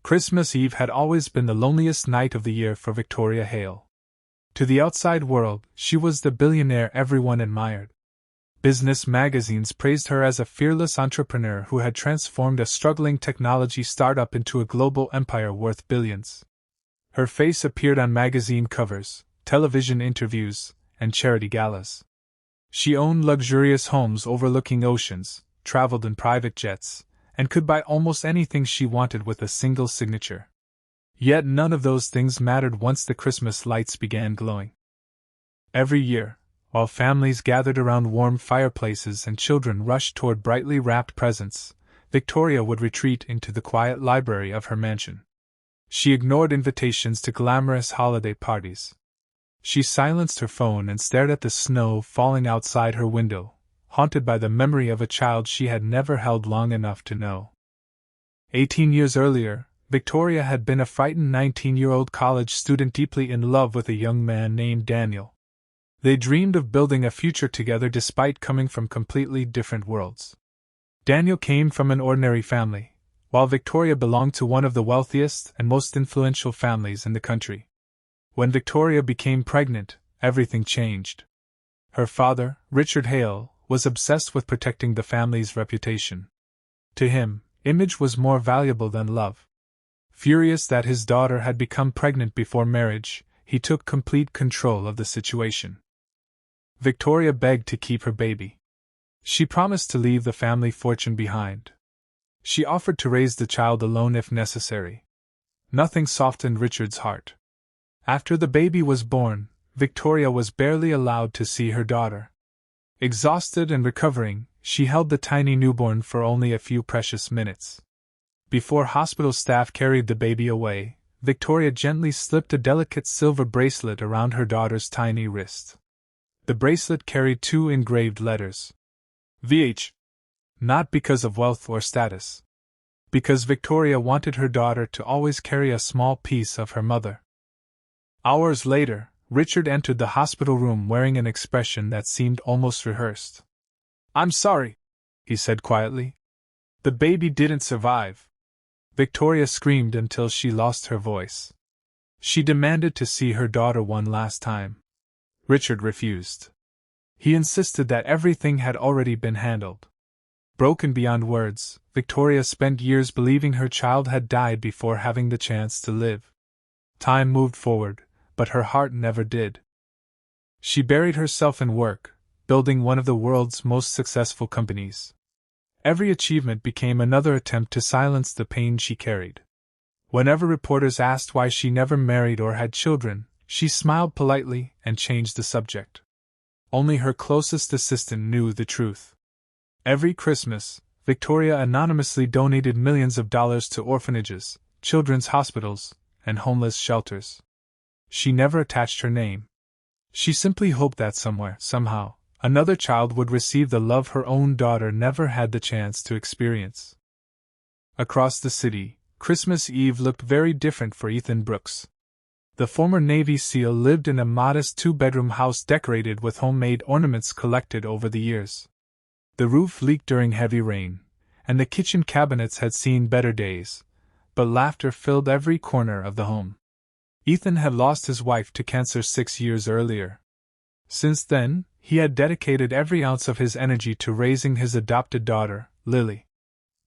Christmas Eve had always been the loneliest night of the year for Victoria Hale. To the outside world, she was the billionaire everyone admired. Business magazines praised her as a fearless entrepreneur who had transformed a struggling technology startup into a global empire worth billions. Her face appeared on magazine covers, television interviews, and charity galas. She owned luxurious homes overlooking oceans, traveled in private jets, and could buy almost anything she wanted with a single signature. Yet none of those things mattered once the Christmas lights began glowing. Every year, while families gathered around warm fireplaces and children rushed toward brightly wrapped presents, Victoria would retreat into the quiet library of her mansion. She ignored invitations to glamorous holiday parties. She silenced her phone and stared at the snow falling outside her window, haunted by the memory of a child she had never held long enough to know. 18 years earlier, Victoria had been a frightened 19-year-old college student deeply in love with a young man named Daniel. They dreamed of building a future together despite coming from completely different worlds. Daniel came from an ordinary family, while Victoria belonged to one of the wealthiest and most influential families in the country. When Victoria became pregnant, everything changed. Her father, Richard Hale, was obsessed with protecting the family's reputation. To him, image was more valuable than love. Furious that his daughter had become pregnant before marriage, he took complete control of the situation. Victoria begged to keep her baby. She promised to leave the family fortune behind. She offered to raise the child alone if necessary. Nothing softened Richard's heart. After the baby was born, Victoria was barely allowed to see her daughter. Exhausted and recovering, she held the tiny newborn for only a few precious minutes. Before hospital staff carried the baby away, Victoria gently slipped a delicate silver bracelet around her daughter's tiny wrist. The bracelet carried 2 engraved letters. VH. Not because of wealth or status. Because Victoria wanted her daughter to always carry a small piece of her mother. Hours later, Richard entered the hospital room wearing an expression that seemed almost rehearsed. "I'm sorry," he said quietly. "The baby didn't survive." Victoria screamed until she lost her voice. She demanded to see her daughter one last time. Richard refused. He insisted that everything had already been handled. Broken beyond words, Victoria spent years believing her child had died before having the chance to live. Time moved forward, but her heart never did. She buried herself in work, building one of the world's most successful companies. Every achievement became another attempt to silence the pain she carried. Whenever reporters asked why she never married or had children, she smiled politely and changed the subject. Only her closest assistant knew the truth. Every Christmas, Victoria anonymously donated millions of dollars to orphanages, children's hospitals, and homeless shelters. She never attached her name. She simply hoped that somewhere, somehow, another child would receive the love her own daughter never had the chance to experience. Across the city, Christmas Eve looked very different for Ethan Brooks. The former Navy SEAL lived in a modest 2-bedroom house decorated with homemade ornaments collected over the years. The roof leaked during heavy rain, and the kitchen cabinets had seen better days, but laughter filled every corner of the home. Ethan had lost his wife to cancer 6 years earlier. Since then, he had dedicated every ounce of his energy to raising his adopted daughter, Lily.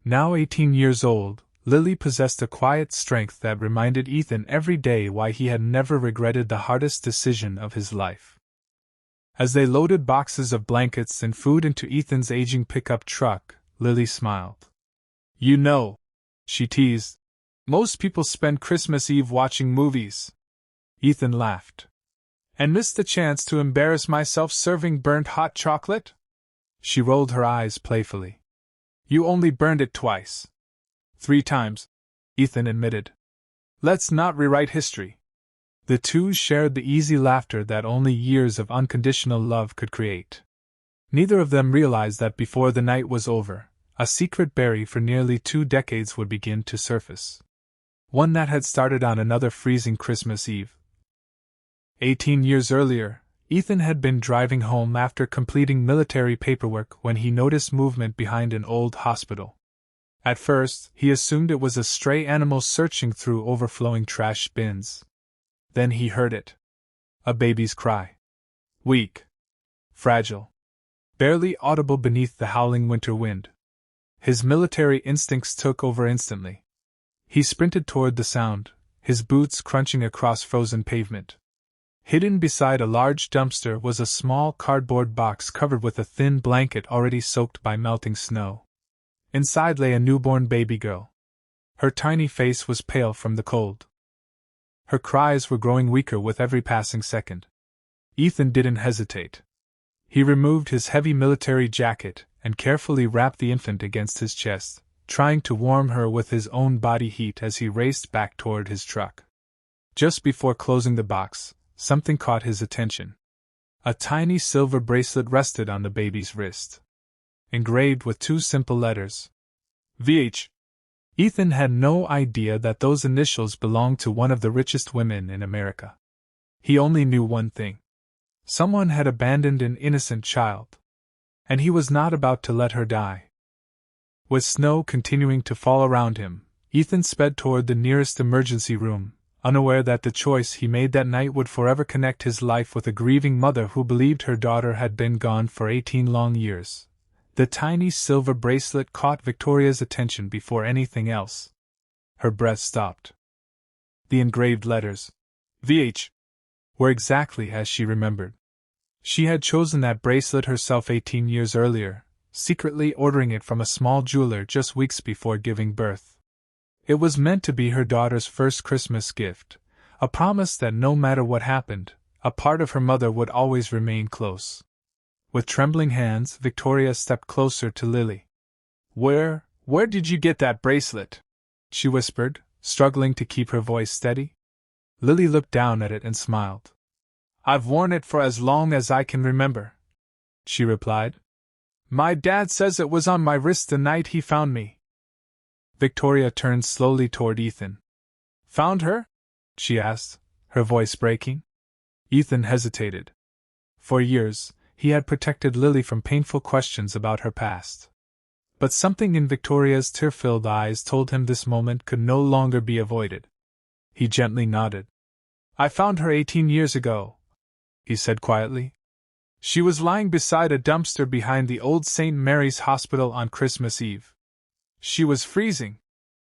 Now 18 years old, Lily possessed a quiet strength that reminded Ethan every day why he had never regretted the hardest decision of his life. As they loaded boxes of blankets and food into Ethan's aging pickup truck, Lily smiled. "You know," she teased, "most people spend Christmas Eve watching movies." Ethan laughed. "And missed the chance to embarrass myself serving burnt hot chocolate?" She rolled her eyes playfully. "You only burned it twice." "3 times," Ethan admitted. "Let's not rewrite history." The two shared the easy laughter that only years of unconditional love could create. Neither of them realized that before the night was over, a secret buried for nearly 2 decades would begin to surface. One that had started on another freezing Christmas Eve. 18 years earlier, Ethan had been driving home after completing military paperwork when he noticed movement behind an old hospital. At first, he assumed it was a stray animal searching through overflowing trash bins. Then he heard it. A baby's cry. Weak. Fragile. Barely audible beneath the howling winter wind. His military instincts took over instantly. He sprinted toward the sound, his boots crunching across frozen pavement. Hidden beside a large dumpster was a small cardboard box covered with a thin blanket already soaked by melting snow. Inside lay a newborn baby girl. Her tiny face was pale from the cold. Her cries were growing weaker with every passing second. Ethan didn't hesitate. He removed his heavy military jacket and carefully wrapped the infant against his chest, trying to warm her with his own body heat as he raced back toward his truck. Just before closing the box, something caught his attention. A tiny silver bracelet rested on the baby's wrist. Engraved with two simple letters. VH. Ethan had no idea that those initials belonged to one of the richest women in America. He only knew one thing. Someone had abandoned an innocent child. And he was not about to let her die. With snow continuing to fall around him, Ethan sped toward the nearest emergency room, unaware that the choice he made that night would forever connect his life with a grieving mother who believed her daughter had been gone for 18 long years. The tiny silver bracelet caught Victoria's attention before anything else. Her breath stopped. The engraved letters, VH, were exactly as she remembered. She had chosen that bracelet herself 18 years earlier, secretly ordering it from a small jeweler just weeks before giving birth. It was meant to be her daughter's first Christmas gift, a promise that no matter what happened, a part of her mother would always remain close. With trembling hands, Victoria stepped closer to Lily. Where did you get that bracelet?" she whispered, struggling to keep her voice steady. Lily looked down at it and smiled. "I've worn it for as long as I can remember," she replied. "My dad says it was on my wrist the night he found me." Victoria turned slowly toward Ethan. "Found her?" she asked, her voice breaking. Ethan hesitated. For years, he had protected Lily from painful questions about her past. But something in Victoria's tear-filled eyes told him this moment could no longer be avoided. He gently nodded. "I found her 18 years ago," he said quietly. "She was lying beside a dumpster behind the old St. Mary's Hospital on Christmas Eve. She was freezing.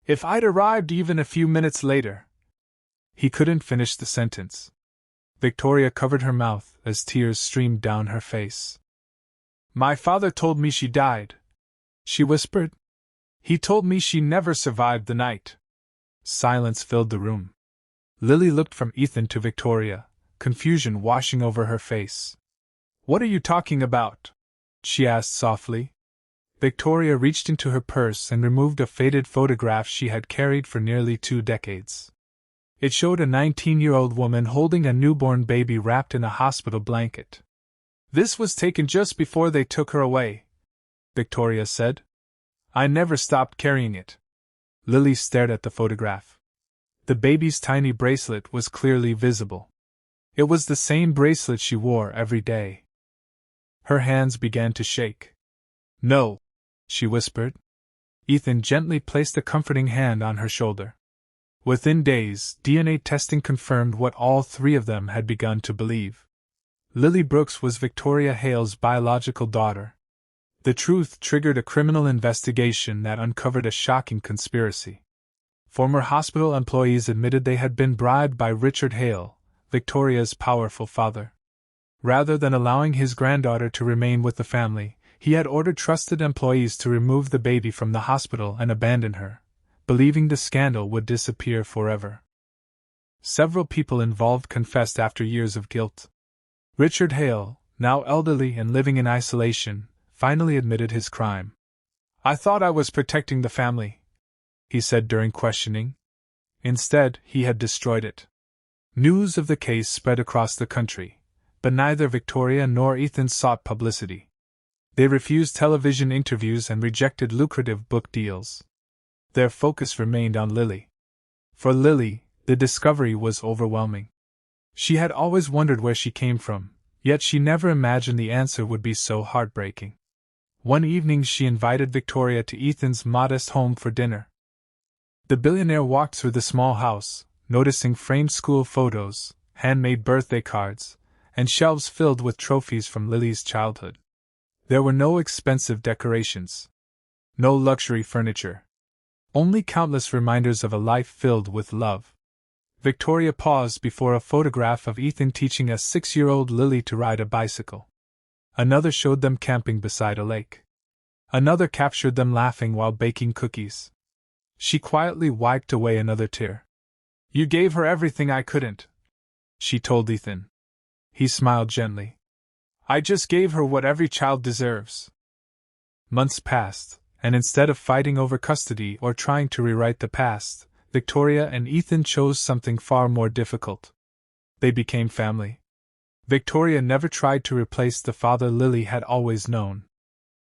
If I'd arrived even a few minutes later—" He couldn't finish the sentence. Victoria covered her mouth as tears streamed down her face. "My father told me she died," she whispered. "He told me she never survived the night." Silence filled the room. Lily looked from Ethan to Victoria, confusion washing over her face. "What are you talking about?" she asked softly. Victoria reached into her purse and removed a faded photograph she had carried for nearly 2 decades. It showed a 19-year-old woman holding a newborn baby wrapped in a hospital blanket. "This was taken just before they took her away," Victoria said. "I never stopped carrying it." Lily stared at the photograph. The baby's tiny bracelet was clearly visible. It was the same bracelet she wore every day. Her hands began to shake. "No," she whispered. Ethan gently placed a comforting hand on her shoulder. Within days, DNA testing confirmed what all 3 of them had begun to believe. Lily Brooks was Victoria Hale's biological daughter. The truth triggered a criminal investigation that uncovered a shocking conspiracy. Former hospital employees admitted they had been bribed by Richard Hale, Victoria's powerful father. Rather than allowing his granddaughter to remain with the family, he had ordered trusted employees to remove the baby from the hospital and abandon her, believing the scandal would disappear forever. Several people involved confessed after years of guilt. Richard Hale, now elderly and living in isolation, finally admitted his crime. "I thought I was protecting the family," he said during questioning. Instead, he had destroyed it. News of the case spread across the country, but neither Victoria nor Ethan sought publicity. They refused television interviews and rejected lucrative book deals. Their focus remained on Lily. For Lily, the discovery was overwhelming. She had always wondered where she came from, yet she never imagined the answer would be so heartbreaking. One evening she invited Victoria to Ethan's modest home for dinner. The billionaire walked through the small house, noticing framed school photos, handmade birthday cards, and shelves filled with trophies from Lily's childhood. There were no expensive decorations, no luxury furniture, only countless reminders of a life filled with love. Victoria paused before a photograph of Ethan teaching a 6-year-old Lily to ride a bicycle. Another showed them camping beside a lake. Another captured them laughing while baking cookies. She quietly wiped away another tear. "You gave her everything I couldn't," she told Ethan. He smiled gently. "I just gave her what every child deserves." Months passed, and instead of fighting over custody or trying to rewrite the past, Victoria and Ethan chose something far more difficult. They became family. Victoria never tried to replace the father Lily had always known.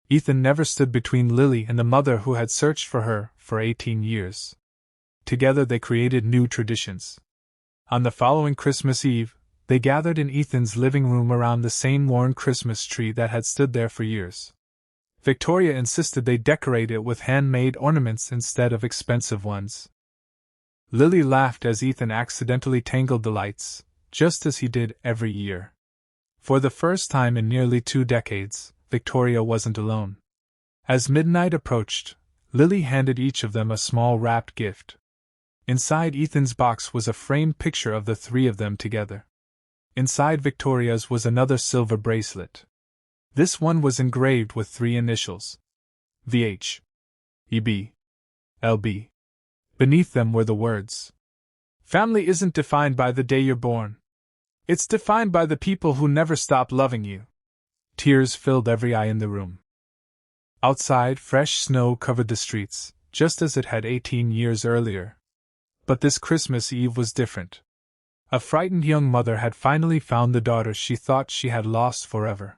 Ethan never stood between Lily and the mother who had searched for her for 18 years. Together they created new traditions. On the following Christmas Eve, they gathered in Ethan's living room around the same worn Christmas tree that had stood there for years. Victoria insisted they decorate it with handmade ornaments instead of expensive ones. Lily laughed as Ethan accidentally tangled the lights, just as he did every year. For the first time in nearly 2 decades, Victoria wasn't alone. As midnight approached, Lily handed each of them a small wrapped gift. Inside Ethan's box was a framed picture of the 3 of them together. Inside Victoria's was another silver bracelet. This one was engraved with 3 initials: VH, EB, LB. Beneath them were the words, "Family isn't defined by the day you're born. It's defined by the people who never stop loving you." Tears filled every eye in the room. Outside, fresh snow covered the streets, just as it had 18 years earlier. But this Christmas Eve was different. A frightened young mother had finally found the daughter she thought she had lost forever.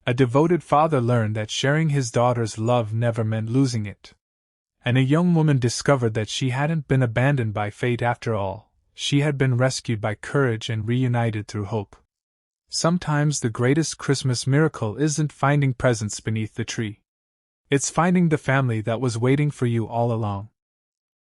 A devoted father learned that sharing his daughter's love never meant losing it. And a young woman discovered that she hadn't been abandoned by fate after all. She had been rescued by courage and reunited through hope. Sometimes the greatest Christmas miracle isn't finding presents beneath the tree. It's finding the family that was waiting for you all along.